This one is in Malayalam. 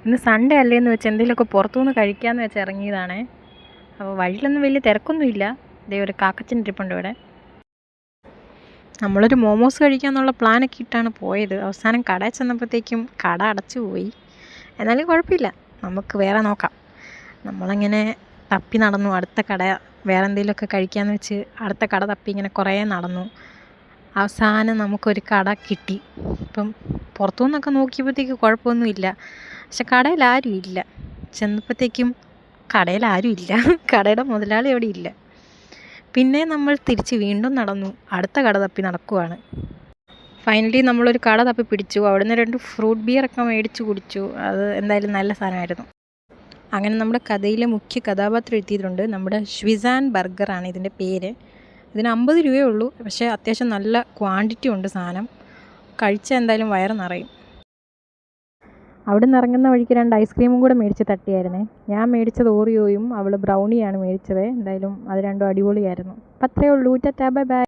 ഇന്ന് സൺഡേ അല്ലേന്ന് വെച്ച് എന്തെങ്കിലുമൊക്കെ പുറത്തുനിന്ന് കഴിക്കാമെന്ന് വെച്ച് ഇറങ്ങിയതാണേ. അപ്പോൾ വഴിയിലൊന്നും വലിയ തിരക്കൊന്നുമില്ല. ദേ ഒരു കാക്കച്ചൻ ഇരിപ്പുണ്ട് ഇവിടെ. നമ്മളൊരു മോമോസ് കഴിക്കാമെന്നുള്ള പ്ലാനൊക്കെ ഇട്ടാണ് പോയത്. അവസാനം കടയിൽ ചെന്നപ്പോഴത്തേക്കും കട അടച്ചു പോയി. എന്നാലും കുഴപ്പമില്ല, നമുക്ക് വേറെ നോക്കാം. നമ്മളങ്ങനെ തപ്പി നടന്നു അടുത്ത കട, വേറെ എന്തെങ്കിലുമൊക്കെ കഴിക്കാമെന്ന് വെച്ച് അടുത്ത കട തപ്പി ഇങ്ങനെ കുറേ നടന്നു. അവസാനം നമുക്കൊരു കട കിട്ടി. ഇപ്പം പുറത്തുനിന്നൊക്കെ നോക്കിയപ്പോഴത്തേക്ക് കുഴപ്പമൊന്നുമില്ല, പക്ഷെ കടയിൽ ആരും ഇല്ല. ചെന്നപ്പോഴത്തേക്കും കടയിൽ ആരും ഇല്ല. കടയുടെ മുതലാളി അവിടെ ഇല്ല. പിന്നെ നമ്മൾ തിരിച്ച് വീണ്ടും നടന്നു അടുത്ത കട തപ്പി നടക്കുവാണ്. ഫൈനലി നമ്മളൊരു കട തപ്പി പിടിച്ചു. അവിടുന്ന് 2 ഫ്രൂട്ട് ബിയറൊക്കെ മേടിച്ച് കുടിച്ചു. അത് എന്തായാലും നല്ല സാധനമായിരുന്നു. അങ്ങനെ നമ്മുടെ കഥയിലെ മുഖ്യ കഥാപാത്രം എത്തിയിട്ടുണ്ട്. നമ്മുടെ ഷ്വിസാൻ ബർഗറാണ് ഇതിൻ്റെ പേര്. ഇതിന് 50 രൂപയേ ഉള്ളൂ, പക്ഷേ അത്യാവശ്യം നല്ല ക്വാണ്ടിറ്റി ഉണ്ട് സാധനം. കഴിച്ചാൽ എന്തായാലും വയറ് നിറയും. അവിടെ നിന്ന് ഇറങ്ങുന്ന വഴിക്ക് 2 ഐസ്ക്രീമും കൂടെ മേടിച്ച് തട്ടിയായിരുന്നേ. ഞാൻ മേടിച്ചത് ഓറിയോയും അവൾ ബ്രൗണിയാണ് മേടിച്ചത്. എന്തായാലും അത് രണ്ടും അടിപൊളിയായിരുന്നു. അപ്പം അത്രയേ ഉള്ളൂ. Tata bye bye.